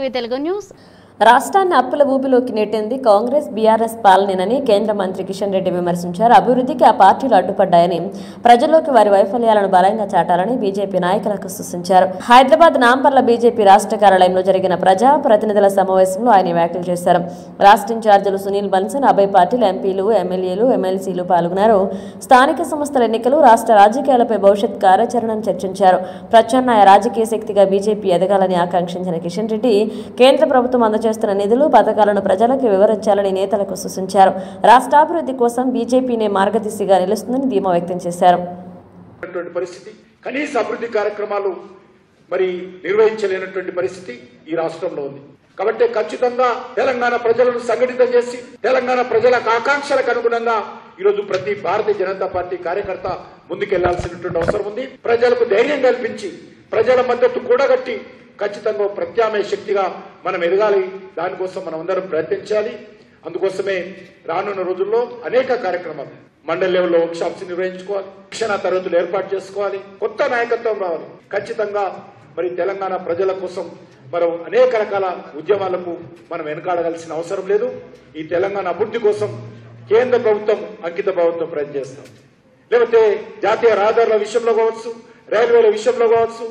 ETV Telugu news. రాష్ట్రాన్ని అప్పుల ఊపిలోకి నెట్టింది Congress BRS పాలనేనని కేంద్ర మంత్రి కిషన్ రెడ్డి విమర్శించారు. అభివృద్ధికి ఆ పార్టీలు అడ్డుపడ్డాయని, ప్రజల్లోకి వారి వైఫల్యాలను బలంగా చాటాలని బీజేపీ నాయకులకు సూచించారు. హైదరాబాద్ నాంపర్ల బీజేపీ రాష్ట్ర కార్యాలయంలో జరిగిన ప్రజా ప్రతినిధుల సమావేశంలో ఆయన వ్యాఖ్యలు చేశారు. రాష్ట్ర ఇన్ఛార్జీలు సునీల్ బన్సన్, అభయ్ పాటిల్, ఎంపీలు, ఎమ్మెల్యేలు, ఎమ్మెల్సీలు పాల్గొన్నారు. స్థానిక సంస్థల ఎన్నికలు, రాష్ట్ర రాజకీయాలపై భవిష్యత్ కార్యాచరణను చర్చించారు. ప్రత్యామ్నాయ రాజకీయ శక్తిగా బీజేపీ ఎదగాలని ఆకాంక్షించిన కిషన్ రెడ్డి కేంద్ర ప్రభుత్వం అందజేస్తున్న నిధులు, పథకాలను ప్రజలకు వివరించాలని నేతలకు సూచించారు. రాష్ట్రాభివృద్ధి కోసం బీజేపీనే మార్గదర్శిగా నిలుస్తుందని ధీమా వ్యక్తం చేశారు. కనీస అభివృద్ధి కార్యక్రమాలు నిర్వహించలేనటువంటి పరిస్థితి ఈ రాష్ట్రంలో ఉంది. కాబట్టి ఖచ్చితంగా తెలంగాణ ప్రజలను సంఘటితం చేసి తెలంగాణ ప్రజల ఆకాంక్షలకు అనుగుణంగా ఈరోజు ప్రతి భారతీయ జనతా పార్టీ కార్యకర్త ముందుకెళ్లాల్సినటువంటి అవసరం ఉంది. ప్రజలకు ధైర్యం కల్పించి ప్రజల మద్దతు కూడగట్టి ఖచ్చితంగా ప్రత్యామ్నాయ శక్తిగా మనం ఎదగాలి. దానికోసం మనం అందరం ప్రయత్నించాలి. అందుకోసమే రానున్న రోజుల్లో అనేక కార్యక్రమాలు మండల్ లెవెల్లో వర్క్ షాప్స్ నిర్వహించుకోవాలి, శిక్షణ తరగతులు ఏర్పాటు చేసుకోవాలి, కొత్త నాయకత్వం రావాలి. ఖచ్చితంగా తెలంగాణ ప్రజల కోసం మనం అనేక రకాల ఉద్యమాలకు మనం వెనకాడవలసిన అవసరం లేదు. ఈ తెలంగాణ అభివృద్ధి కోసం కేంద్ర ప్రభుత్వం అంకిత భావంతో ప్రయత్నం చేస్తాం. లేకపోతే జాతీయ రహదారుల విషయంలో కావచ్చు, రైల్వేల విషయంలో కావచ్చు,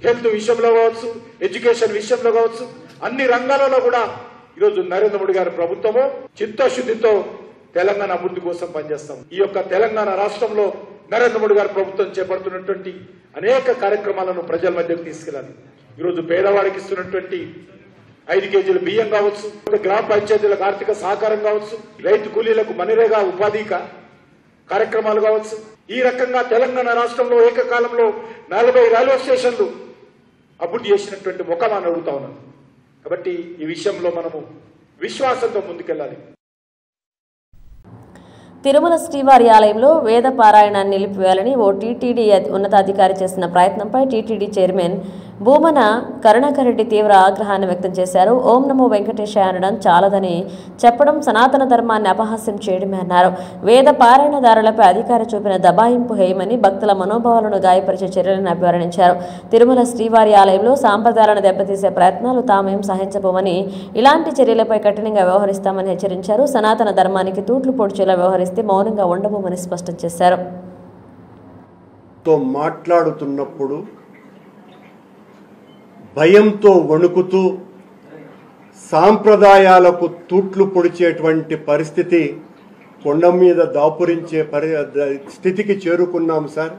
హెల్త్ విషయంలో కావచ్చు, ఎడ్యుకేషన్ విషయంలో కావచ్చు, అన్ని రంగాలలో కూడా ఈరోజు నరేంద్ర మోడీ గారి ప్రభుత్వము చిత్తశుద్ధితో తెలంగాణ అభివృద్ధి కోసం పనిచేస్తాం. ఈ యొక్క తెలంగాణ రాష్ట్రంలో నరేంద్ర మోడీ గారి ప్రభుత్వం చేపడుతున్నటువంటి అనేక కార్యక్రమాలను ప్రజల మధ్యకు తీసుకెళ్లాలి. ఈరోజు పేదవారికి ఇస్తున్నటువంటి 5 కేజీల బియ్యం కావచ్చు, గ్రామ పంచాయతీలకు ఆర్థిక సహకారం కావచ్చు, రైతు కూలీలకు మనిరేగా ఉపాధి కార్యక్రమాలు కావచ్చు, ఈ రకంగా తెలంగాణ రాష్ట్రంలో ఏకకాలంలో 40 రైల్వే స్టేషన్లు అభివృద్ధి చేసినటువంటి ముఖమాన్ని అడుగుతా ఉన్నాను. కాబట్టి ఈ విషయంలో మనము విశ్వాసంతో ముందుకెళ్లాలి. తిరుమల శ్రీవారి ఆలయంలో వేద పారాయణాన్ని నిలిపివేయాలని ఓ టీటీడీ ఉన్నతాధికారి చేసిన ప్రయత్నంపై టీటీడీ చైర్మన్ భూమన కరుణాకర్ రెడ్డి తీవ్ర ఆగ్రహాన్ని వ్యక్తం చేశారు. ఓం నమో వెంకటేశాయ అనడం చాలదని చెప్పడం సనాతన ధర్మాన్ని అపహాస్యం చేయడమే అన్నారు. వేద పారాయణదారులపై అధికారి చూపిన దబాయింపు హేయమని, భక్తుల మనోభావాలను గాయపరిచే చర్యలను అభివర్ణించారు. తిరుమల శ్రీవారి ఆలయంలో సాంప్రదాయాలను దెబ్బతీసే ప్రయత్నాలు తామేం సహించబోమని, ఇలాంటి చర్యలపై కఠినంగా వ్యవహరిస్తామని హెచ్చరించారు. సనాతన ధర్మానికి తూట్లు పొడిచేలా వ్యవహరిస్తే మౌనంగా ఉండబోమని స్పష్టం చేశారు. మాట్లాడుతున్నప్పుడు భయంతో వణుకుతూ సాంప్రదాయాలకు తూట్లు పొడిచేటువంటి పరిస్థితి, కొండ మీద దాపురించే స్థితికి చేరుకున్నాం సార్.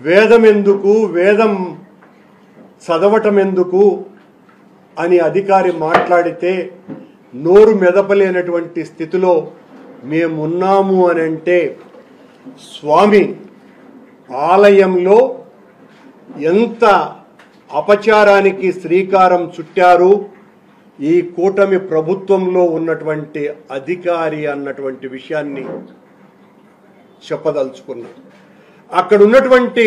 వేదం ఎందుకు, వేదం చదవటం ఎందుకు అని అధికారి మాట్లాడితే నోరు మెదపలేనటువంటి స్థితిలో మేమున్నాము అని అంటే, స్వామి ఆలయంలో ఎంత అపచారానికి శ్రీకారం చుట్టారు ఈ కూటమి ప్రభుత్వంలో ఉన్నటువంటి అధికారి అన్నటువంటి విషయాన్ని చెప్పదలుచుకున్నా. అక్కడ ఉన్నటువంటి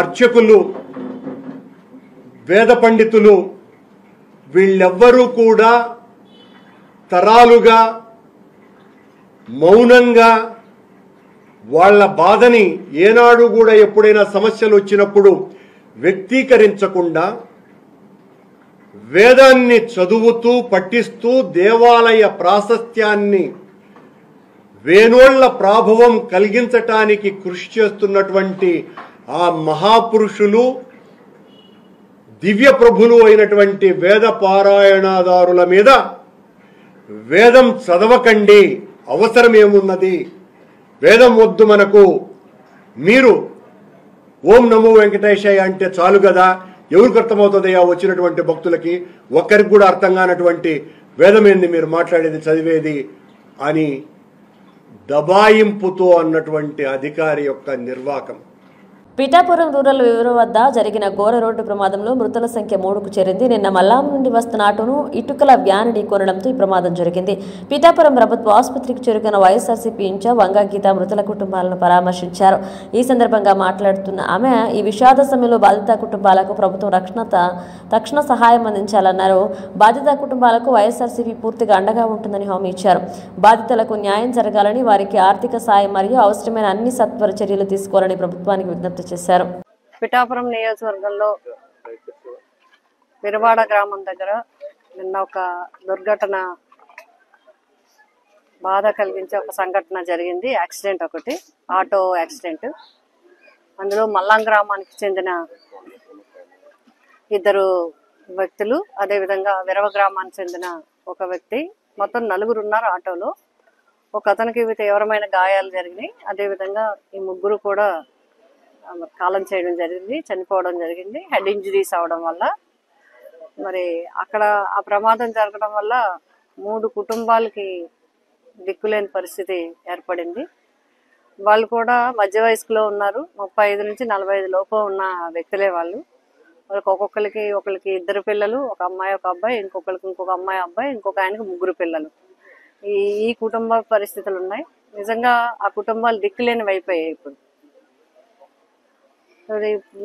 అర్చకులు, వేద పండితులు వీళ్ళెవ్వరూ కూడా తరాలుగా మౌనంగా వాళ్ళ బాధని ఏనాడు కూడా ఎప్పుడైనా సమస్యలు వచ్చినప్పుడు వ్యక్తీకరించకుండా వేదాన్ని చదువుతూ పఠిస్తూ దేవాలయ ప్రాశస్త్యాన్ని వేనోళ్ల ప్రాభవం కలిగించటానికి కృషి చేస్తున్నటువంటి ఆ మహాపురుషులు, దివ్య ప్రభులు అయినటువంటి వేద పారాయణదారుల మీద వేదం చదవకండి, అవసరమేమున్నది, వేదం వద్దు మనకు, మీరు ఓం నమో వెంకటేశాయ అంటే చాలు కదా, ఎవరికి అర్థమవుతుందయ్యా వచ్చినటువంటి భక్తులకి, ఒక్కరికి కూడా అర్థం కానటువంటి వేదమేంది మీరు మాట్లాడేది చదివేది అని దబాయింపుతో అన్నటువంటి అధికారి యొక్క నిర్వాకం. పిఠాపురం రూరల్ వివర వద్ద జరిగిన ఘోర రోడ్డు ప్రమాదంలో మృతుల సంఖ్య 3కు చేరింది. నిన్న మల్లాం నుండి వస్తున్న ఆటోను ఇటుకల వ్యాన్ ఢీకొనడంతో ఈ ప్రమాదం జరిగింది. పిఠాపురం ప్రభుత్వ ఆసుపత్రికి చేరుకున్న వైఎస్ఆర్సీపీ ఇన్ఛార్జ్ వంగా గీత మృతుల కుటుంబాలను పరామర్శించారు. ఈ సందర్భంగా మాట్లాడుతున్న ఆమె ఈ విషాద సమయంలో బాధిత కుటుంబాలకు ప్రభుత్వం తక్షణ సహాయం అందించాలన్నారు. బాధిత కుటుంబాలకు వైఎస్ఆర్సీపీ పూర్తిగా అండగా ఉంటుందని హామీ ఇచ్చారు. బాధితులకు న్యాయం జరగాలని, వారికి ఆర్థిక సాయం మరియు అవసరమైన అన్ని సత్వర చర్యలు తీసుకోవాలని ప్రభుత్వానికి విజ్ఞప్తి చేశారు. పిఠాపురం నియోజకవర్గంలో విరవాడ గ్రామం దగ్గర నిన్న ఒక దుర్ఘటన, బాధ కలిగించే ఒక సంఘటన జరిగింది. యాక్సిడెంట్ ఒకటి, ఆటో యాక్సిడెంట్. అందులో మల్లాం గ్రామానికి చెందిన 2 వ్యక్తులు, అదేవిధంగా విరవ గ్రామానికి చెందిన ఒక వ్యక్తి, మొత్తం 4 ఉన్నారు ఆటోలో. ఒక అతనికి తీవ్రమైన గాయాలు జరిగినాయి. అదేవిధంగా ఈ 3 కూడా కాలం చేయడం జరిగింది, చనిపోవడం జరిగింది హెడ్ ఇంజరీస్ అవడం వల్ల. మరి అక్కడ ఆ ప్రమాదం జరగడం వల్ల 3 కుటుంబాలకి దిక్కులేని పరిస్థితి ఏర్పడింది. వాళ్ళు కూడా మధ్య వయస్కులో ఉన్నారు, 35 నుంచి 45 లోపు ఉన్న వ్యక్తులే వాళ్ళు. వాళ్ళకి ఒకరికి 2 పిల్లలు, ఒక అమ్మాయి ఒక అబ్బాయి, ఇంకొక అమ్మాయి అబ్బాయి, ఇంకొక ఆయనకు 3 పిల్లలు. ఈ కుటుంబ పరిస్థితులు ఉన్నాయి. నిజంగా ఆ కుటుంబాలు దిక్కులేనివి అయిపోయాయి. ఇప్పుడు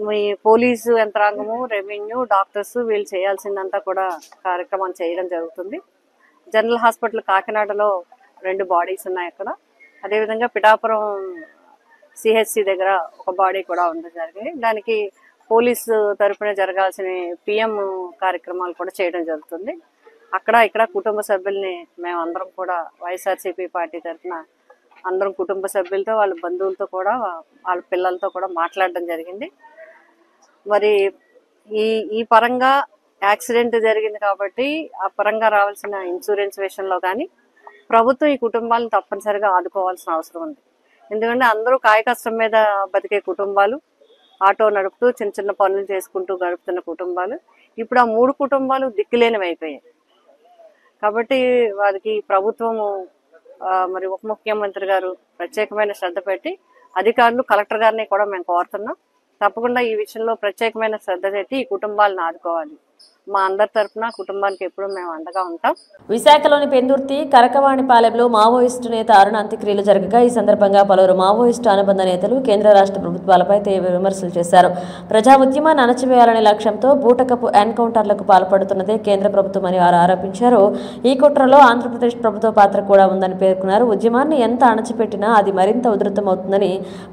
మీ పోలీసు యంత్రాంగము, రెవెన్యూ, డాక్టర్స్ వీళ్ళు చేయాల్సిందంతా కూడా కార్యక్రమం చేయడం జరుగుతుంది. జనరల్ హాస్పిటల్ కాకినాడలో 2 బాడీస్ ఉన్నాయి అక్కడ. అదేవిధంగా పిఠాపురం సిహెచ్సి దగ్గర ఒక బాడీ కూడా ఉండడం జరిగింది. దానికి పోలీసు తరపున జరగాల్సిన పిఎం కార్యక్రమాలు కూడా చేయడం జరుగుతుంది. అక్కడ ఇక్కడ కుటుంబ సభ్యుల్ని మేమందరం కూడా వైఎస్ఆర్సీపీ పార్టీ తరఫున అందరం కుటుంబ సభ్యులతో, వాళ్ళ బంధువులతో కూడా, వాళ్ళ పిల్లలతో కూడా మాట్లాడడం జరిగింది. మరి ఈ పరంగా యాక్సిడెంట్ జరిగింది కాబట్టి ఆ పరంగా రావాల్సిన ఇన్సూరెన్స్ విషయంలో కానీ ప్రభుత్వం ఈ కుటుంబాలను తప్పనిసరిగా ఆదుకోవాల్సిన అవసరం ఉంది. ఎందుకంటే అందరూ కాయ కష్టం మీద బతికే కుటుంబాలు, ఆటో నడుపుతూ చిన్న చిన్న పనులు చేసుకుంటూ గడుపుతున్న కుటుంబాలు. ఇప్పుడు ఆ 3 కుటుంబాలు దిక్కులేనివి అయిపోయాయి. కాబట్టి వారికి ప్రభుత్వము, మరి ఉప ముఖ్యమంత్రి గారు ప్రత్యేకమైన శ్రద్ధ పెట్టి, అధికారులు, కలెక్టర్ గారిని కూడా మేము కోరుతున్నాం, తప్పకుండా ఈ విషయంలో ప్రత్యేకమైన శ్రద్ధ పెట్టి ఈ కుటుంబాలను ఆదుకోవాలి. మా అందరి తరఫున కుటుంబానికి ఎప్పుడు మేము అండగా ఉంటాం. విశాఖలోని పెందుర్తి కరకవాణిపాలెంలో మావోయిస్టు నేత అరుణ అంత్యక్రియలు జరగగా ఈ సందర్భంగా పలువురు మావోయిస్టు అనుబంధ నేతలు కేంద్ర రాష్ట్ర ప్రభుత్వాలపై తీవ్ర విమర్శలు చేశారు. ప్రజా ఉద్యమాన్ని అణచివేయాలనే లక్ష్యంతో బూటకపు ఎన్కౌంటర్లకు పాల్పడుతున్నదే కేంద్ర ప్రభుత్వం అని వారు ఆరోపించారు. ఈ కుట్రలో ఆంధ్రప్రదేశ్ ప్రభుత్వ పాత్ర కూడా ఉందని పేర్కొన్నారు. ఉద్యమాన్ని ఎంత అణచిపెట్టినా అది మరింత ఉధృతమవుతుందని,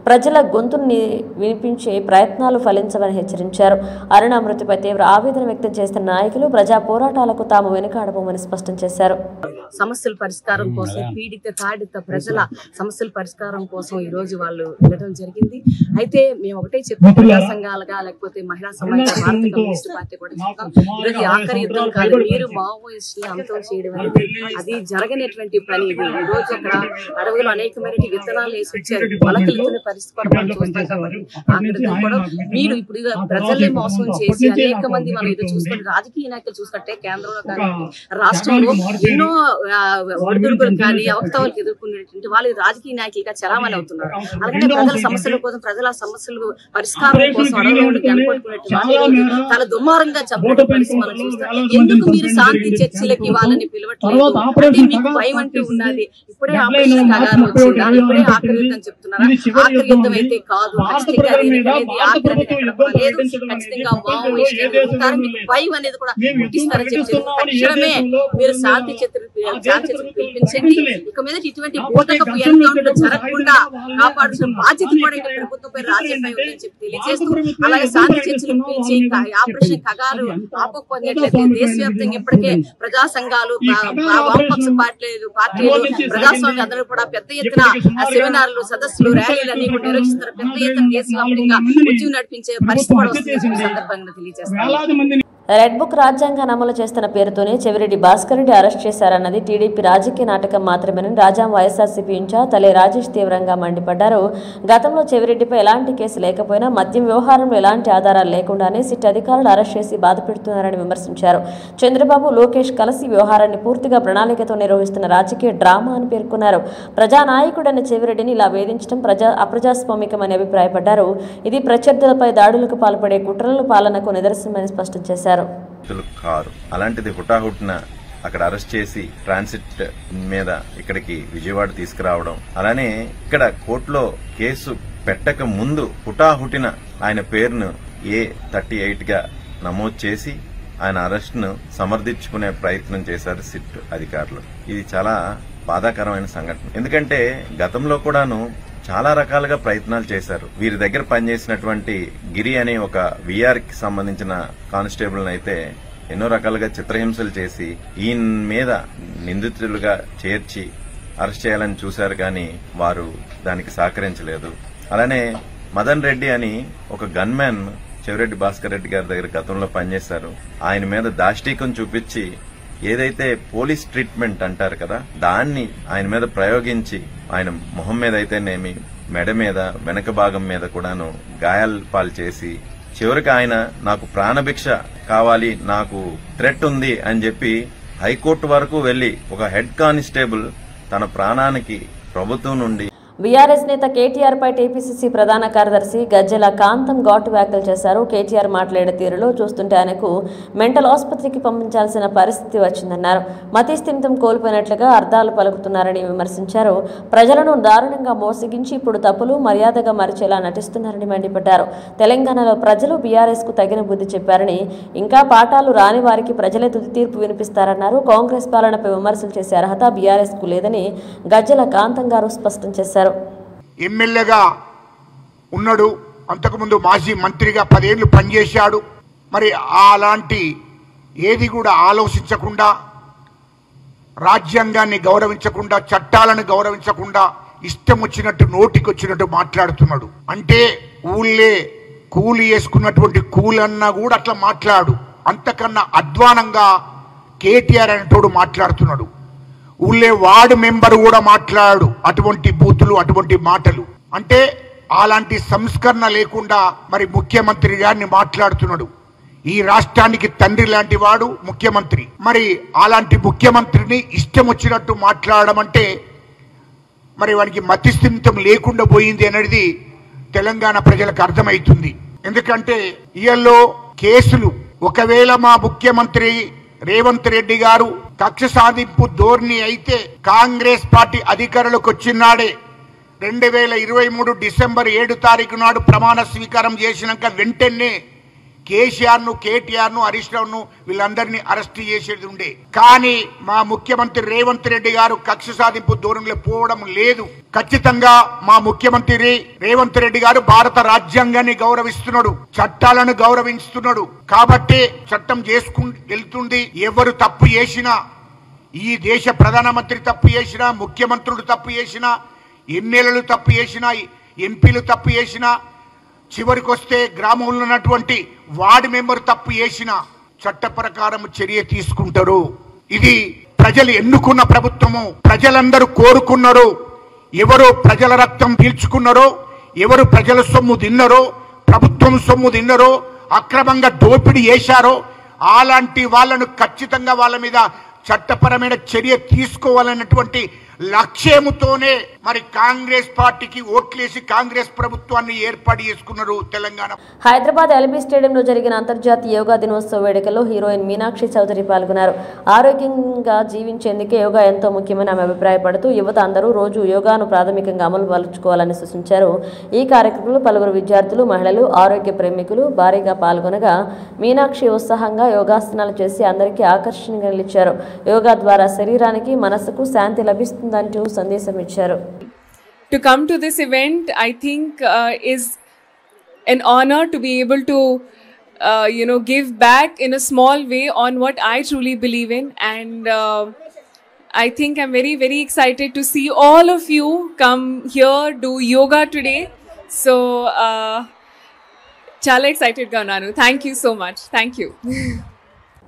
ప్రజల గొంతుని వినిపించే ప్రయత్నాలు ఫలించవని హెచ్చరించారు. అరుణ మృతిపై తీవ్ర ఆవేదన వ్యక్తం చేస్తున్న నాయకులు ప్రజా పోరాటాలకు తాము వెనుకాడబోమని స్పష్టం చేశారు. సమస్యల పరిష్కారం కోసం, పీడిత తాడిత ప్రజల సమస్యల పరిష్కారం కోసం ఈ రోజు వాళ్ళు వెళ్ళడం జరిగింది. అయితే మేము ఒకటే చెప్తాం, ప్రజా సంఘాలుగా లేకపోతే మహిళా సమాజ భారత కమ్యూనిస్ట్ పార్టీ కూడా చెప్తాం, ఈరోజు ఆఖరి యుద్ధం కాదు. మీరు మావోయిస్టులు అంతం చేయడం అనేది అది జరగనటువంటి పని. ఇది ఈ రోజు అక్కడ అడవులు అనేకమైన విత్తనాలు వేసి వచ్చారు, మొలకలు పరిస్థితి కూడా మనం చూస్తాం. కాబట్టి ఆఖరి కూడా మీరు ఇప్పుడు ప్రజల్ని మోసం చేసి అనేక మంది మనం ఇది చూసుకుంటే, రాజకీయ నాయకులు చూసుకుంటే కేంద్రంలో కానీ రాష్ట్రంలో ఎన్నో ఒడిదుడుకులు కానీ అవకతవలకు ఎదుర్కొనేటువంటి వాళ్ళు రాజకీయ నాయకులుగా చలామణి అవుతున్నారు. అలాగే ప్రజల సమస్యల కోసం, ప్రజల సమస్యలు పరిష్కారం కోసం అడవులకి అనుకుంటున్నట్టు వాళ్ళు చాలా దుర్మార్గంగా చంపడం పరిస్థితి మనం చూస్తాం. ఎందుకు మీరు శాంతి చర్చలకి వాళ్ళని పిలవట్లేదు? అంటే మీకు భయం అంటూ ఉన్నది. ఇప్పుడే ఆపరేషన్ కగారు వచ్చిందా? ఇప్పుడే ఆఖరి యుద్ధం చెప్తున్నారా? ఆఖరి యుద్ధం అయితే కాదు, ఖచ్చితంగా ఆఖరి లేదు. ఖచ్చితంగా మావోయిస్టులు మీకు భయం అనేది కూడా పుట్టిస్తారని చెప్తారు. తక్షణమే మీరు శాంతి చర్చలు పిలిపించండి. ఇక మీద ఇటువంటి బూటకపు ఎన్కౌంటర్ జరగకుండా కాపాడుతున్న బాధ్యత కూడా ఇంకా ప్రభుత్వంపై రాజ్యంపై ఉందని చెప్పి తెలియజేస్తూ, అలాగే శాంతి చర్చలు పిలిచి ఆపరేషన్ కగారు ఆపకపోయినట్లయితే దేశవ్యాప్తంగా ఇప్పటికే ప్రజా సంఘాలు, వామపక్ష పార్టీలు, ప్రజాస్వామ్య అందరూ కూడా పెద్ద ఎత్తున సెమినార్లు, సదస్సులు, ర్యాలీలు అన్ని కూడా నిర్వహిస్తున్నారు. పెద్ద ఎత్తున దేశవ్యాప్తంగా ఉద్యమం నడిపించే పరిస్థితి కూడా వస్తుంది సందర్భంగా తెలియజేస్తారు. రెడ్ బుక్ రాజ్యాంగాన్ని అమలు చేస్తున్న పేరుతోనే చెవిరెడ్డి భాస్కర్ రెడ్డి అరెస్ట్ చేశారన్నది టీడీపీ రాజకీయ నాటకం మాత్రమేనని రాజాం వైఎస్ఆర్సీపీ ఇన్ఛార్జ్ తలే రాజేష్ తీవ్రంగా మండిపడ్డారు. గతంలో చెవిరెడ్డిపై ఎలాంటి కేసు లేకపోయినా మద్యం వ్యవహారంలో ఎలాంటి ఆధారాలు లేకుండానే సిట్ అధికారులు అరెస్ట్ చేసి బాధపెడుతున్నారని విమర్శించారు. చంద్రబాబు, లోకేష్ కలిసి వ్యవహారాన్ని పూర్తిగా ప్రణాళికతో నిర్వహిస్తున్న రాజకీయ డ్రామా అని పేర్కొన్నారు. ప్రజానాయకుడైన చెవిరెడ్డిని ఇలా వేధించడం అప్రజాస్వామికమని అభిప్రాయపడ్డారు. ఇది ప్రత్యర్థులపై దాడులకు పాల్పడే కుట్రల పాలనకు నిదర్శనమని స్పష్టం చేశారు. కారు అలాంటిది హుటాహుటిన అక్కడ అరెస్ట్ చేసి ట్రాన్సిట్ మీద ఇక్కడికి విజయవాడ తీసుకురావడం, అలానే ఇక్కడ కోర్టులో కేసు పెట్టక ముందు హుటాహుటిన ఆయన పేరును A38 గా నమోదు చేసి ఆయన అరెస్ట్ ను సమర్థించుకునే ప్రయత్నం చేశారు సిట్ అధికారులు. ఇది చాలా బాధాకరమైన సంఘటన. ఎందుకంటే గతంలో కూడాను చాలా రకాలుగా ప్రయత్నాలు చేశారు. వీరి దగ్గర పనిచేసినటువంటి గిరి అనే ఒక VR కి సంబంధించిన కానిస్టేబుల్ అయితే ఎన్నో రకాలుగా చిత్రహింసలు చేసి ఈయన మీద నిందితులుగా చేర్చి అరెస్ట్ చేయాలని చూశారు, కానీ వారు దానికి సహకరించలేదు. అలానే మదన్ రెడ్డి అని ఒక గన్మ్యాన్ చెవిరెడ్డి భాస్కర్ రెడ్డి గారి దగ్గర గతంలో పనిచేశారు. ఆయన మీద దాష్టీకం చూపించి ఏదైతే పోలీస్ ట్రీట్మెంట్ అంటారు కదా, దాన్ని ఆయన మీద ప్రయోగించి ఆయన మొహం మీద అయితేనేమి, మెడ మీద, వెనక భాగం మీద కూడాను గాయాల పాలు చేసి చివరికి ఆయన నాకు ప్రాణభిక్ష కావాలి, నాకు థ్రెట్ ఉంది అని చెప్పి హైకోర్టు వరకు వెళ్లి ఒక హెడ్ కానిస్టేబుల్ తన ప్రాణానికి ప్రభుత్వం నుండి. బీఆర్ఎస్ నేత కేటీఆర్ పై టీపీసీసీ ప్రధాన కార్యదర్శి గజ్జెల కాంతం ఘాటు వ్యాఖ్యలు చేశారు. కేటీఆర్ మాట్లాడే తీరులో చూస్తుంటే ఆయనకు మెంటల్ ఆసుపత్రికి పంపించాల్సిన పరిస్థితి వచ్చిందన్నారు. మతిస్థిమితం కోల్పోయినట్లుగా అర్థాలు పలుకుతున్నారని విమర్శించారు. ప్రజలను దారుణంగా మోసగించి ఇప్పుడు తప్పులు మర్యాదగా మరిచేలా నటిస్తున్నారని మండిపడ్డారు. తెలంగాణలో ప్రజలు బీఆర్ఎస్ కు తగిన బుద్ధి చెప్పారని, ఇంకా పాఠాలు రాని వారికి ప్రజలే తుది తీర్పు వినిపిస్తారన్నారు. కాంగ్రెస్ పాలనపై విమర్శలు చేసే అర్హత బీఆర్ఎస్ కు లేదని గజ్జెల కాంతం గారు స్పష్టం చేశారు. ఎమ్మెల్యేగా ఉన్నాడు, అంతకుముందు మాజీ మంత్రిగా 10 ఏళ్లు పనిచేశాడు. మరి అలాంటి ఏది కూడా ఆలోచించకుండా, రాజ్యాంగాన్ని గౌరవించకుండా, చట్టాలను గౌరవించకుండా ఇష్టం వచ్చినట్టు నోటికొచ్చినట్టు మాట్లాడుతున్నాడు. అంటే ఊళ్ళే కూలి వేసుకున్నటువంటి కూలన్నా కూడా అట్లా మాట్లాడు. అంతకన్నా అధ్వానంగా కేటీఆర్ అనేటోడు మాట్లాడుతున్నాడు. ఊళ్ళే వార్డు మెంబర్ కూడా మాట్లాడు అటువంటి బూతులు, అటువంటి మాటలు. అంటే అలాంటి సంస్కరణ లేకుండా మరి ముఖ్యమంత్రి గారిని మాట్లాడుతున్నాడు. ఈ రాష్ట్రానికి తండ్రి లాంటి వాడు ముఖ్యమంత్రి. మరి అలాంటి ముఖ్యమంత్రిని ఇష్టం వచ్చినట్టు మాట్లాడడం అంటే మరి వానికి మతిస్థిమితం లేకుండా పోయింది అనేది తెలంగాణ ప్రజలకు అర్థమవుతుంది. ఎందుకంటే ఇయల్లో కేసులు, ఒకవేళ మా ముఖ్యమంత్రి రేవంత్ రెడ్డి గారు కక్ష సాధింపు ధోరణి అయితే కాంగ్రెస్ పార్టీ అధికారులకు వచ్చినాడే 2023 డిసెంబర్ 7 తారీఖు నాడు ప్రమాణ స్వీకారం చేసినాక వెంటనే కేసీఆర్ను, కేటీఆర్ను, హరీష్ రావును వీళ్ళందరినీ అరెస్ట్ చేసేది ఉండే. కానీ మా ముఖ్యమంత్రి రేవంత్ రెడ్డి గారు కక్ష సాధింపు ధోరణిలో పోవడం లేదు. ఖచ్చితంగా మా ముఖ్యమంత్రి రేవంత్ రెడ్డి గారు భారత రాజ్యాంగాన్ని గౌరవిస్తున్నాడు, చట్టాలను గౌరవిస్తున్నాడు. కాబట్టి చట్టం వెళ్తుంది. ఎవరు తప్పు చేసినా, ఈ దేశ ప్రధానమంత్రి తప్పు చేసినా, ముఖ్యమంత్రులు తప్పు చేసినా, ఎమ్మెల్యేలు తప్పు చేసినా, ఎంపీలు తప్పు చేసినా, చివరికి వస్తే గ్రామంలో ఉన్నటువంటి వార్డు మెంబర్ తప్పు చేసిన చట్ట ప్రకారం చర్య తీసుకుంటారు. ఇది ప్రజలు ఎన్నుకున్న ప్రభుత్వము. ప్రజలందరూ కోరుకున్నారు. ఎవరు ప్రజల రక్తం పీల్చుకున్నారో, ఎవరు ప్రజల సొమ్ము తిన్నారో, ప్రభుత్వం సొమ్ము తిన్నారో, అక్రమంగా దోపిడీ చేశారో అలాంటి వాళ్ళను ఖచ్చితంగా వాళ్ళ మీద చట్టపరమైన చర్య తీసుకోవాలన్నటువంటి లక్ష్యంతోనే మరి కాంగ్రెస్ పార్టీకి ఓట్లేసి కాంగ్రెస్ ప్రభుత్వాన్ని ఏర్పాటు చేసుకున్నారు తెలంగాణ. హైదరాబాద్ ఎల్బీ స్టేడియంలో జరిగిన అంతర్జాతీయ యోగా దినోత్సవ వేడుకల్లో హీరోయిన్ మీనాక్షి చౌదరి పాల్గొన్నారు. ఆరోగ్యంగా జీవించేందుకే యోగా ఎంతో ముఖ్యమని ఆమె అభిప్రాయపడుతూ యువత అందరూ రోజు యోగాను ప్రాథమికంగా అమలు పరుచుకోవాలని సూచించారు. ఈ కార్యక్రమంలో పలువురు విద్యార్థులు, మహిళలు, ఆరోగ్య ప్రేమికులు భారీగా పాల్గొనగా మీనాక్షి ఉత్సాహంగా యోగాసనాలు చేసి అందరికీ ఆకర్షణగా నిలిచారు. యోగా ద్వారా శరీరానికి, మనసుకు శాంతి లభిస్తుందంటూ సందేశం ఇచ్చారు. To come to this event, I think is an honor to be able to give back in a small way on what I truly believe in, and I think I'm very, very excited to see all of you come here do yoga today. So chala excited ga unnanu. Thank you so much. Thank you.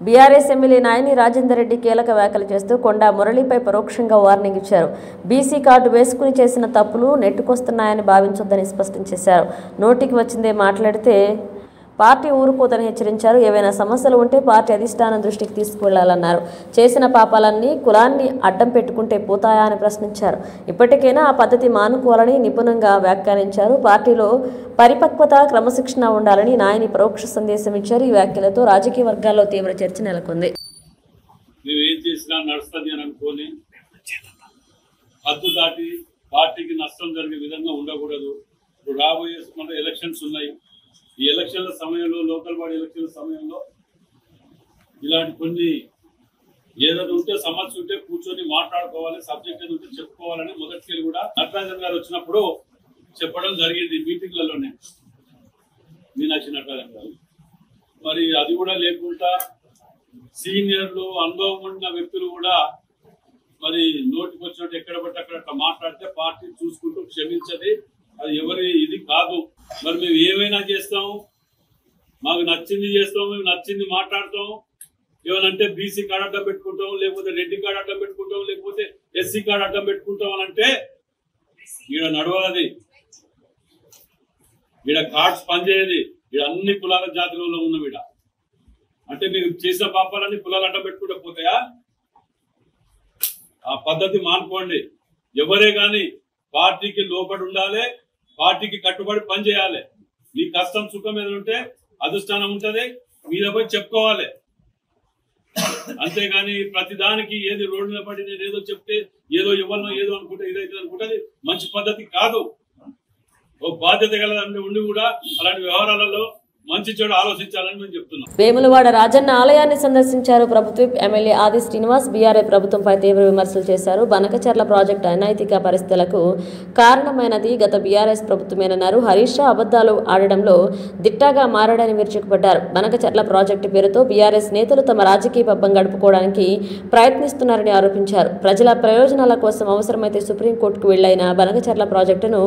BRS MLA Nayani Rajender Reddy కీలక వ్యాఖ్యలు చేస్తూ కొండా మురళిపై పరోక్షంగా warning ఇచ్చారు. BC card వేసుకుని చేసిన తప్పులు నెట్టుకొస్తున్నాయని భావించొద్దని స్పష్టం చేశారు. నోటికి వచ్చిందే మాట్లాడితే పార్టీ ఊరుకోదని హెచ్చరించారు. ఏవైనా సమస్యలు ఉంటే పార్టీ అధిష్టానం దృష్టికి తీసుకువెళ్లాలన్నారు. చేసిన పాపాలన్నీ కులాన్ని అడ్డం పెట్టుకుంటే పోతాయా అని ప్రశ్నించారు. ఇప్పటికైనా ఆ పద్ధతి మానుకోవాలని నిపుణంగా వ్యాఖ్యానించారు. పార్టీలో పరిపక్వత, క్రమశిక్షణ ఉండాలని నాయని పరోక్ష సందేశం ఇచ్చారు. ఈ వ్యాఖ్యలతో రాజకీయ వర్గాల్లో తీవ్ర చర్చ నెలకొంది. పార్టీకి నష్టం జరిగే విధంగా ఉండకూడదు. ఇప్పుడు రాబోయే ఎలక్షన్స్ ఉన్నాయి. ఈ ఎలక్షన్ల సమయంలో, లోకల్ బాడీ ఎలక్షన్ల సమయంలో ఇలాంటి కొన్ని ఏదైనా ఉంటే సమస్య ఉంటే కూర్చొని మాట్లాడుకోవాలి, సబ్జెక్ట్ ఏదో ఉంటే చెప్పుకోవాలని మొదటికెళ్ళి కూడా నటరాజన్ గారు వచ్చినప్పుడు చెప్పడం జరిగింది మీటింగ్లలోనే, మీనాక్షి నటరాజన్ గారు. మరి అది కూడా లేకుండా సీనియర్లు అనుభవం ఉన్న వ్యక్తులు కూడా మరి నోటికి వచ్చినట్టు ఎక్కడ పట్టి అక్కడ మాట్లాడితే పార్టీ చూసుకుంటూ క్షమించది, అది ఎవరి ఇది కాదు. మరి మేము ఏమైనా చేస్తాము, మాకు నచ్చింది చేస్తాము, మేము నచ్చింది మాట్లాడతాము. ఏమనంటే బీసీ కార్డు అడ్డం పెట్టుకుంటాం, లేకపోతే రెడ్డి కార్డు అడ్డం పెట్టుకుంటాం, లేకపోతే ఎస్సీ కార్డు అడ్డం పెట్టుకుంటాం అని అంటే ఈడ నడవది, ఈడ కార్డ్స్ పనిచేయది. ఈడ అన్ని కులాల జాతులలో ఉన్నాం. ఈడ అంటే మీరు చేసిన పాపాలన్నీ కులాలు అడ్డం పెట్టుకుంటూ పోతాయా? ఆ పద్ధతి మానుకోండి. ఎవరే గాని పార్టీకి లోపడి ఉండాలి, పార్టీకి కట్టుబడి పని చేయాలి. మీ కష్టం సుఖం మీద ఉంటే అధిష్టానం ఉంటది, మీద పోయి చెప్పుకోవాలి. అంతేగాని ప్రతి దానికి ఏది రోడ్డు మీద పడి నేను ఏదో చెప్తే ఏదో ఇవ్వను ఏదో అనుకుంటే ఇదైతే అనుకుంటే మంచి పద్ధతి కాదు. ఓ బాధ్యత గల ఉండి కూడా అలాంటి వ్యవహారాలలో మంచి చెడు ఆలోచించాలని మేము చెప్తున్నాం. వేములవాడ రాజన్న ఆలయాన్ని సందర్శించారు ప్రభుత్వ ఎమ్మెల్యే ఆది శ్రీనివాస్. బీఆర్ఏ ప్రభుత్వంపై తీవ్ర విమర్శలు చేశారు. బనకచర్ల ప్రాజెక్టు అనైతిక పరిస్థితులకు కారణమైనది గత బీఆర్ఎస్ ప్రభుత్వమేనన్నారు. హరీష్ రావు అబద్దాలు ఆడడంలో దిట్టాగా మారాడని విరుచుకుపడ్డారు. బనకచర్ల ప్రాజెక్టు పేరుతో బీఆర్ఎస్ నేతలు తమ రాజకీయ పబ్బం గడుపుకోవడానికి ప్రయత్నిస్తున్నారని ఆరోపించారు. ప్రజల ప్రయోజనాల కోసం అవసరమైతే సుప్రీంకోర్టుకు వెళ్లైన బనకచర్ల ప్రాజెక్టును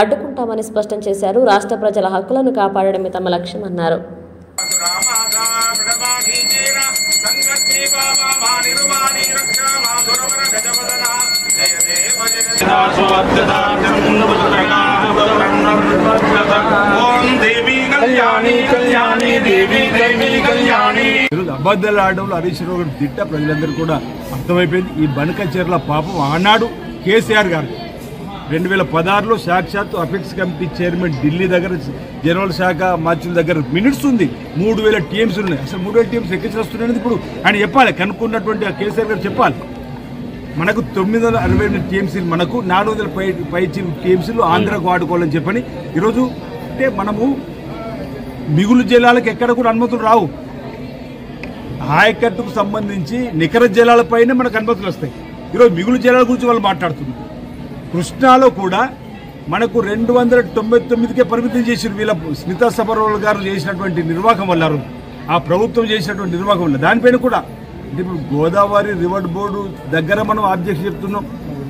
అడ్డుకుంటామని స్పష్టం చేశారు. రాష్ట్ర ప్రజల హక్కులను కాపాడడమే తమ లక్ష్యం అన్నారు. అబద్ధాలు ఆడడంలో హరీష్ రావు గారు తిట్ట ప్రజలందరూ కూడా అర్థమైపోయింది. ఈ బనకచర్ల పాపం ఆనాడు కేసీఆర్ గారు 2016లో సాక్షాత్తు అపెక్స్ కమిటీ చైర్మన్ ఢిల్లీ దగ్గర జనరల్ శాఖ మార్చిన దగ్గర మినిట్స్ ఉంది. 3000 టీఎంసీలు ఉన్నాయి. అసలు 3000 టీఎంసీ ఎక్కించి వస్తున్నాయి. ఇప్పుడు ఆయన చెప్పాలి, కనుక్కున్నటువంటి ఆ కేసీఆర్ గారు చెప్పాలి. మనకు 968 టీఎంసీలు, మనకు 400 పై టీఎంసీలు ఆంధ్రకు వాడుకోవాలని చెప్పని ఈరోజు అంటే మనము మిగులు జలాలకు ఎక్కడ కూడా అనుమతులు రావు. ఆయకట్టుకు సంబంధించి నికర జలాలపైనే మనకు అనుమతులు వస్తాయి. ఈరోజు మిగులు జలాల గురించి వాళ్ళు మాట్లాడుతున్నారు. కృష్ణాలో కూడా మనకు 299కే పరిమితం చేసిన వీళ్ళ స్మితా సబర్వాల్ గారు చేసినటువంటి నిర్వాహకం వల్ల, ఆ ప్రభుత్వం చేసినటువంటి నిర్వాహకం వల్ల దానిపైన కూడా ఇప్పుడు గోదావరి రివర్ బోర్డు దగ్గర మనం ఆబ్జెక్షన్ చెప్తున్నాం,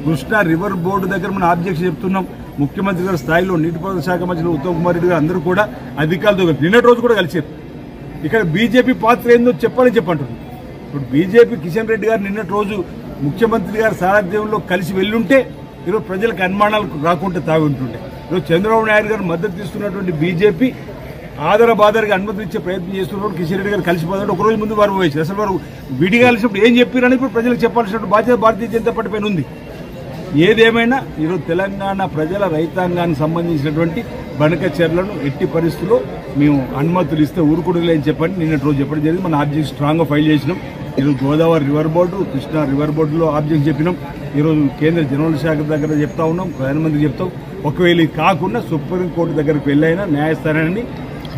కృష్ణా రివర్ బోర్డు దగ్గర మనం ఆబ్జెక్షన్ చెప్తున్నాం. ముఖ్యమంత్రి గారి స్థాయిలో నీటిపారుదల శాఖ మంత్రి ఉత్తమ్ కుమార్ రెడ్డి గారు అందరూ కూడా అధికారులతో నిన్నటి రోజు కూడా కలిసారు. ఇక్కడ బీజేపీ పాత్ర ఏందో చెప్పాలని చెప్పంటారు. ఇప్పుడు బీజేపీ కిషన్ రెడ్డి గారు నిన్నటి రోజు ముఖ్యమంత్రి గారి సారథ్యంలో కలిసి వెళ్ళుంటే ఈరోజు ప్రజలకు అనుమానాలు రాకుండా తాగి ఉంటుండే. ఈరోజు చంద్రబాబు నాయుడు గారు మద్దతు ఇస్తున్నటువంటి బీజేపీ ఆధారబాధారికి అనుమతి ఇచ్చే ప్రయత్నం చేస్తున్నప్పుడు కిషన్ రెడ్డి గారు కలిసిపోతాడు. ఒకరోజు ముందు వారు పోయేసి అసలు వారు విడిగా కలిసినప్పుడు ఏం చెప్పారని ఇప్పుడు ప్రజలకు చెప్పాల్సిన బాధ్యత భారతీయ జనతా పార్టీ పైన ఉంది. ఏదేమైనా ఈరోజు తెలంగాణ ప్రజల రైతాంగానికి సంబంధించినటువంటి బనకచర్లను ఎట్టి పరిస్థితుల్లో మేము అనుమతులు ఇస్తే ఊరుకుడులే అని చెప్పండి నిన్నటి రోజు చెప్పడం జరిగింది. మన ఆబ్జెక్ట్ స్ట్రాంగ్గా ఫైల్ చేసినాం. ఈరోజు Godavari river board, Krishna river బోర్డులో ఆబ్జెక్ట్ చెప్పినాం. ఈరోజు కేంద్ర జనరల్ శాఖ దగ్గర చెప్తా ఉన్నాం, ప్రధానమంత్రి చెప్తాం. ఒకవేళ ఇది కాకుండా సుప్రీంకోర్టు దగ్గరకు వెళ్ళైనా న్యాయస్థానాన్ని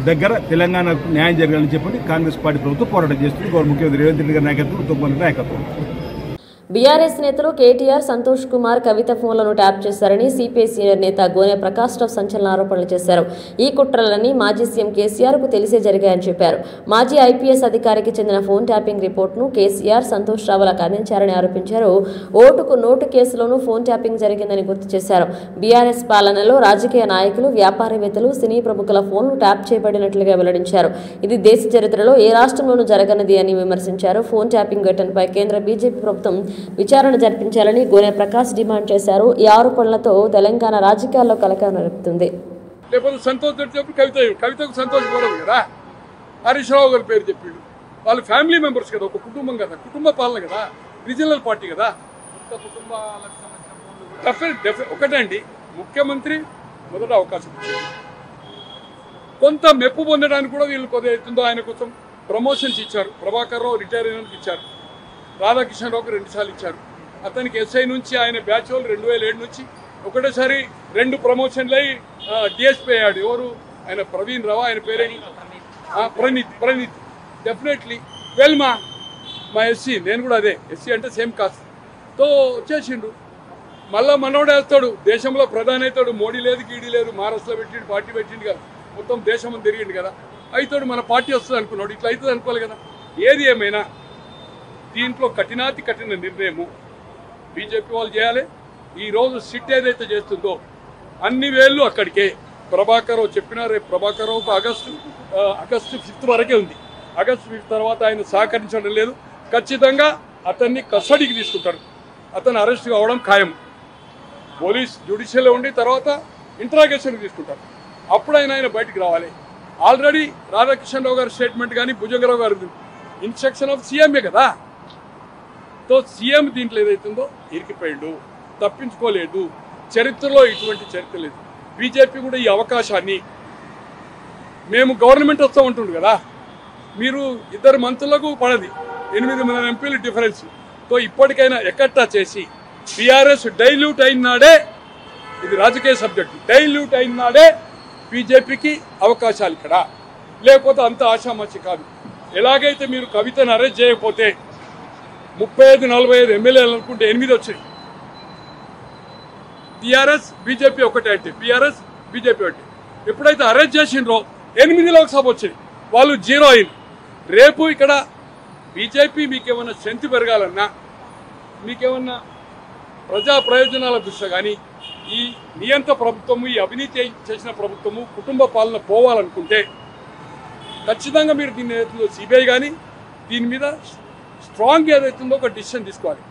దగ్గర తెలంగాణకు న్యాయం జరగాలని చెప్పండి కాంగ్రెస్ పార్టీ ప్రభుత్వం పోరాటం చేస్తుంది. ముఖ్యమంత్రి రేవంత్ రెడ్డి గారి నాయకత్వం, ఉత్తమ్ కుమార్ నాయకత్వం. బీఆర్ఎస్ నేతలు కేటీఆర్, సంతోష్ కుమార్ కవిత ఫోన్లను ట్యాప్ చేశారని సిపిఐ సీనియర్ నేత గోనె ప్రకాష్ రావు సంచలన ఆరోపణలు చేశారు. ఈ కుట్రలన్నీ మాజీ సీఎం కేసీఆర్కు తెలిసే జరిగాయని చెప్పారు. మాజీ ఐపీఎస్ అధికారికి చెందిన ఫోన్ ట్యాపింగ్ రిపోర్టును కేసీఆర్, సంతోష్ రావులకు అందించారని ఆరోపించారు. ఓటుకు నోటు కేసులోనూ ఫోన్ ట్యాపింగ్ జరిగిందని గుర్తు చేశారు. బీఆర్ఎస్ పాలనలో రాజకీయ నాయకులు, వ్యాపారవేత్తలు, సినీ ప్రముఖుల ఫోన్లు ట్యాప్ చేయబడినట్లుగా వెల్లడించారు. ఇది దేశ చరిత్రలో ఏ రాష్ట్రంలోనూ జరగనిది అని విమర్శించారు. ఫోన్ ట్యాపింగ్ ఘటనపై కేంద్ర బీజేపీ ప్రభుత్వం విచారణ జరిపించాలని గోనె ప్రకాష్ డిమాండ్ చేశారు. ఈ ఆరోపణలతో తెలంగాణ రాజకీయాల్లో కలకలం రేపుతుంది. లేకపోతే సంతోష్ చెప్పి కవితకు సంతోషపడదు కదా. హరీష్ రావు గారి పేరు చెప్పిండు. వాళ్ళు ఫ్యామిలీ మెంబర్స్ కదా, ఒక కుటుంబం కదా, కుటుంబ పాలన కదా, రీజనల్ పార్టీ కదా. ఒకటండి, ముఖ్యమంత్రి మొదట అవకాశం ఇచ్చారు. కొంత మెప్పు పొందడానికి కూడా వీళ్ళు కొద్దిగా అవుతుందో ఆయన కోసం ప్రమోషన్స్ ఇచ్చారు. ప్రభాకర్ రావు రిటైర్ అయినందుకు ఇచ్చారు. రాధాకృష్ణ రావుకి 2 సార్లు ఇచ్చారు. అతనికి ఎస్ఐ నుంచి ఆయన బ్యాచ్ వాళ్ళు 2007 నుంచి ఒకటేసారి 2 ప్రమోషన్లు అయి డిఎస్పీ అయ్యాడు. ఎవరు ఆయన? ప్రవీణ్ రావు, ఆయన పేరే ప్రణీత్. డెఫినెట్లీ వెల్ మా ఎస్సీ, నేను కూడా అదే ఎస్సీ అంటే సేమ్ కాస్ట్ తో వచ్చేసిండు. మళ్ళా మనోడే వస్తాడు, దేశంలో ప్రధాని అవుతాడు. మోడీ లేదు, గీడీ లేదు, మహారాష్ట్రలో పెట్టిండు, పార్టీ పెట్టిండు కదా, మొత్తం దేశం తిరిగిండు కదా, అవుతాడు, మన పార్టీ వస్తుంది అనుకున్నాడు. ఇట్లా అవుతుంది అనుకోవాలి కదా. ఏది ఏమైనా దీంట్లో కఠినాతి కఠిన నిర్ణయము బీజేపీ వాళ్ళు చేయాలి. ఈరోజు సిట్ ఏదైతే చేస్తుందో అన్ని వేళ్ళు అక్కడికే. ప్రభాకర్ రావు చెప్పినా రేపు ప్రభాకర్ రావుకు ఆగస్టు 5 వరకే ఉంది. ఆగస్టు 5 తర్వాత ఆయన సహకరించడం లేదు. ఖచ్చితంగా అతన్ని కస్టడీకి తీసుకుంటారు. అతను అరెస్ట్ కావడం ఖాయం. పోలీస్ జ్యుడిషియల్లో ఉండి తర్వాత ఇంట్రాగేషన్కి తీసుకుంటారు. అప్పుడు ఆయన బయటికి రావాలి. ఆల్రెడీ రాధాకిషన్ రావు గారి స్టేట్మెంట్ కానీ భుజంగరావు గారి ఇన్స్ట్రక్షన్ ఆఫ్ సీఎంఏ కదా. తో సీఎం దీంట్లో ఏదైతుందో ఇరికిపోయాడు, తప్పించుకోలేదు. చరిత్రలో ఇటువంటి చరిత్ర లేదు. బీజేపీ కూడా ఈ అవకాశాన్ని, మేము గవర్నమెంట్ వస్తూ ఉంటుంది కదా, మీరు 2 మంత్రులకు పడది 8 ఎంపీలు డిఫరెన్స్ తో ఇప్పటికైనా ఎక్కట్టా చేసి టీఆర్ఎస్ డైల్యూట్ అయిన నాడే, ఇది రాజకీయ సబ్జెక్టు, డైల్యూట్ అయిన నాడే బీజేపీకి అవకాశాలు ఇక్కడ. లేకపోతే అంత ఆశామాషి కాదు. ఎలాగైతే మీరు కవితను అరెస్ట్ చేయకపోతే 35-45 ఎమ్మెల్యేలు అనుకుంటే 8 వచ్చాయి. టీఆర్ఎస్ బీజేపీ ఒకటే అంటే టీఆర్ఎస్ బీజేపీ ఒకటి. ఎప్పుడైతే అరెస్ట్ చేసిండ్రో 8 లోక్సభ వచ్చింది, వాళ్ళు 0 అయింది. రేపు ఇక్కడ బీజేపీ మీకేమన్నా స్ట్రెంత్ పెరగాలన్నా, మీకేమన్నా ప్రజా ప్రయోజనాల దృష్ట్యా కానీ, ఈ నియంత్ర ప్రభుత్వము, ఈ అవినీతి చేసిన ప్రభుత్వము, కుటుంబ పాలన పోవాలనుకుంటే ఖచ్చితంగా మీరు దీన్ని ఏదైతుందో సిబిఐ కానీ దీని మీద స్ట్రాంగ్ ఏదైతుందో ఒక డిసిషన్ తీసుకోవాలి.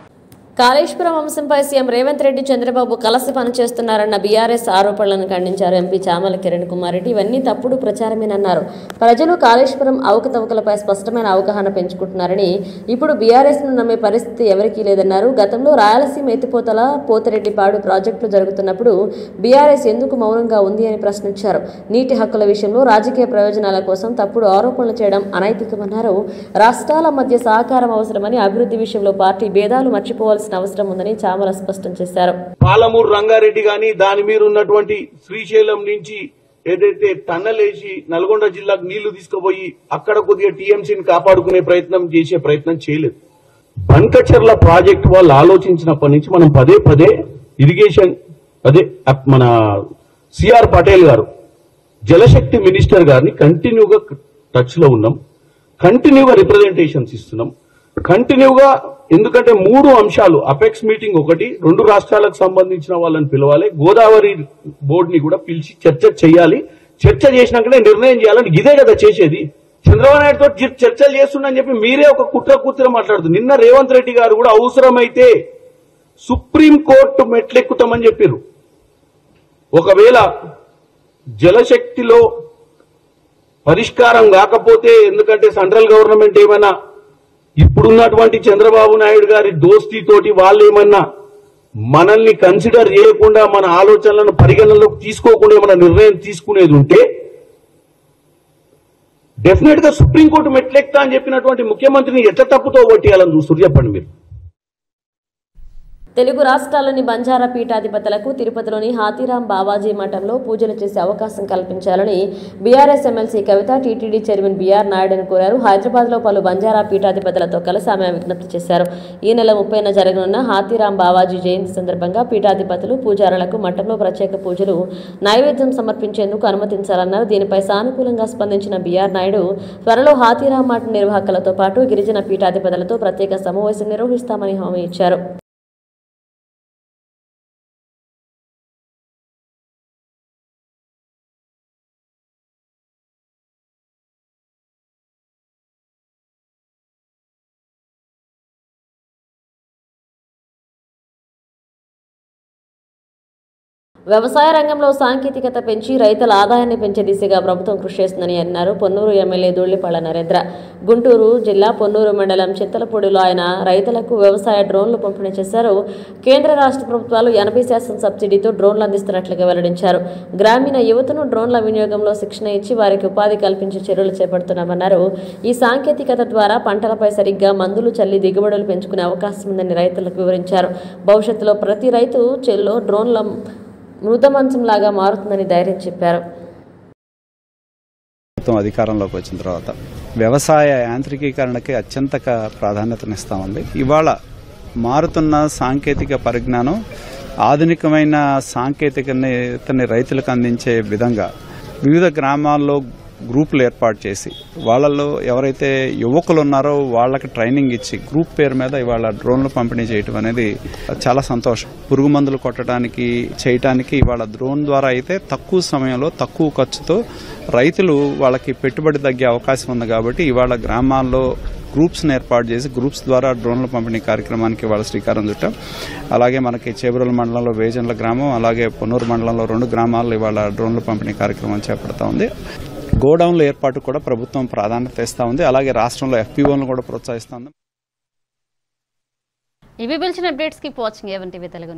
కాళేశ్వరం అంశంపై సీఎం రేవంత్ రెడ్డి చంద్రబాబు కలిసి పనిచేస్తున్నారన్న బీఆర్ఎస్ ఆరోపణలను ఖండించారు ఎంపీ చామల కిరణ్ కుమార్ రెడ్డి. ఇవన్నీ తప్పుడు ప్రచారమేనన్నారు. ప్రజలు కాళేశ్వరం అవకతవకలపై స్పష్టమైన అవగాహన పెంచుకుంటున్నారని, ఇప్పుడు బీఆర్ఎస్ను నమ్మే పరిస్థితి ఎవరికీ లేదన్నారు. గతంలో రాయలసీమ ఎత్తిపోతల పోతిరెడ్డిపాడు ప్రాజెక్టులు జరుగుతున్నప్పుడు బీఆర్ఎస్ ఎందుకు మౌనంగా ఉంది అని ప్రశ్నించారు. నీటి హక్కుల విషయంలో రాజకీయ ప్రయోజనాల కోసం తప్పుడు ఆరోపణలు చేయడం అనైతికమన్నారు. రాష్ట్రాల మధ్య సహకారం అవసరమని, అభివృద్ధి విషయంలో పార్టీ భేదాలు మర్చిపోవాల్సిన అవసరం ఉందని చామల స్పష్టం చేశారు. పాలమూరు రంగారెడ్డి గాని, దాని మీద ఉన్నటువంటి శ్రీశైలం నుంచి ఏదైతే టన్నల్ వేసి నల్గొండ జిల్లాకు నీళ్లు తీసుకుపోయి అక్కడ కొద్దిగా టీఎంసీని కాపాడుకునే ప్రయత్నం చేయలేదు. బంకచర్ల ప్రాజెక్టు వాళ్ళు ఆలోచించినప్పటి నుంచి మనం పదే ఇరిగేషన్ మన సిఆర్ పటేల్ గారు జలశక్తి మినిస్టర్ గారిని కంటిన్యూగా టచ్ లో ఉన్నాం, కంటిన్యూగా రిప్రజెంటేషన్స్ ఇస్తున్నాం, కంటిన్యూగా. ఎందుకంటే 3 అంశాలు, అపెక్స్ మీటింగ్ ఒకటి, 2 రాష్ట్రాలకు సంబంధించిన వాళ్ళని పిలవాలి, గోదావరి బోర్డుని కూడా పిలిచి చర్చ చేయాలి, చర్చ చేసినాకనే నిర్ణయం చేయాలని ఇదే కదా చేసేది. చంద్రబాబు నాయుడుతో చర్చలు చేస్తుండని చెప్పి మీరే ఒక కుట్ర మాట్లాడుతుంది. నిన్న రేవంత్ రెడ్డి గారు కూడా అవసరమైతే సుప్రీంకోర్టు మెట్లెక్కుతామని చెప్పారు. ఒకవేళ జలశక్తిలో పరిష్కారం కాకపోతే, ఎందుకంటే సెంట్రల్ గవర్నమెంట్ ఏమైనా ఇప్పుడున్నటువంటి చంద్రబాబు నాయుడు గారి దోస్తీతోటి వాళ్ళు ఏమన్నా మనల్ని కన్సిడర్ చేయకుండా, మన ఆలోచనలను పరిగణనలోకి తీసుకోకుండా ఏమైనా నిర్ణయం తీసుకునేది ఉంటే డెఫినెట్ గా సుప్రీంకోర్టు మెట్లెక్తా అని చెప్పినటువంటి ముఖ్యమంత్రిని ఎట్లా తప్పుతో కొట్టేయాలని చూస్తారు చెప్పండి మీరు. తెలుగు రాష్ట్రాల్లోని బంజారా పీఠాధిపతులకు తిరుపతిలోని హాతీరాం బావాజీ మఠంలో పూజలు చేసే అవకాశం కల్పించాలని బీఆర్ఎస్ ఎమ్మెల్సీ కవిత టీటీడీ చైర్మన్ బీఆర్ నాయుడును కోరారు. హైదరాబాద్లో పలు బంజారా పీఠాధిపతులతో కలిసి ఆమె విజ్ఞప్తి చేశారు. ఈ నెల 30న జరగనున్న హాతీరాం బావాజీ జయంతి సందర్భంగా పీఠాధిపతులు, పూజారులకు మఠంలో ప్రత్యేక పూజలు, నైవేద్యం సమర్పించేందుకు అనుమతించాలన్నారు. దీనిపై సానుకూలంగా స్పందించిన బీఆర్ నాయుడు త్వరలో హాతీరాం మఠ నిర్వాహకులతో పాటు గిరిజన పీఠాధిపతులతో ప్రత్యేక సమావేశం నిర్వహిస్తామని హామీ ఇచ్చారు. వ్యవసాయ రంగంలో సాంకేతికత పెంచి రైతుల ఆదాయాన్ని పెంచే దిశగా ప్రభుత్వం కృషి చేస్తుందని అన్నారు. పొన్నూరు ఎమ్మెల్యే ధూళిపాళ్ల నరేంద్ర. గుంటూరు జిల్లా పొన్నూరు మండలం చింతలపూడిలో ఆయన రైతులకు వ్యవసాయ డ్రోన్లు పంపిణీ చేశారు. కేంద్ర రాష్ట్ర ప్రభుత్వాలు 80% సబ్సిడీతో డ్రోన్లు అందిస్తున్నట్లుగా వెల్లడించారు. గ్రామీణ యువతను డ్రోన్ల వినియోగంలో శిక్షణ ఇచ్చి వారికి ఉపాధి కల్పించే చర్యలు చేపడుతున్నామన్నారు. ఈ సాంకేతికత ద్వారా పంటలపై సరిగ్గా మందులు చల్లి దిగుబడులు పెంచుకునే అవకాశం ఉందని రైతులకు వివరించారు. భవిష్యత్తులో ప్రతి రైతు చేల్లో డ్రోన్ల మృతమంచంలాగా మారుతుందని ధైర్యం చెప్పారు. అధికారంలోకి వచ్చిన తర్వాత వ్యవసాయ యాంత్రికీకరణకి అత్యంత ప్రాధాన్యతనిస్తా ఉంది. ఇవాళ మారుతున్న సాంకేతిక పరిజ్ఞానం, ఆధునికమైన సాంకేతికతని రైతులకు అందించే విధంగా వివిధ గ్రామాల్లో గ్రూపులు ఏర్పాటు చేసి వాళ్ళల్లో ఎవరైతే యువకులు ఉన్నారో వాళ్ళకి ట్రైనింగ్ ఇచ్చి గ్రూప్ పేరు మీద ఇవాళ డ్రోన్లు పంపిణీ చేయటం అనేది చాలా సంతోషం. పురుగు మందులు కొట్టడానికి చేయటానికి ఇవాళ డ్రోన్ ద్వారా అయితే తక్కువ సమయంలో తక్కువ ఖర్చుతో రైతులు వాళ్ళకి పెట్టుబడి తగ్గే అవకాశం ఉంది. కాబట్టి ఇవాళ గ్రామాల్లో గ్రూప్స్ని ఏర్పాటు చేసి గ్రూప్స్ ద్వారా డ్రోన్ల పంపిణీ కార్యక్రమానికి ఇవాళ శ్రీకారం చుట్టాం. అలాగే మనకి చేబ్రోలు మండలంలో వేజన్ల గ్రామం, అలాగే పొన్నూరు మండలంలో 2 గ్రామాల్లో ఇవాళ డ్రోన్ల పంపిణీ కార్యక్రమం చేపడతా ఉంది. గోడౌన్ల ఏర్పాటు కూడా ప్రభుత్వం ప్రాధాన్యత ఇస్తూ ఉంది. అలాగే రాష్ట్రంలో FPOలను కూడా ప్రోత్సహిస్తుంది. ఇవి పిలిచిన updates keep watching A1 TV Telugu.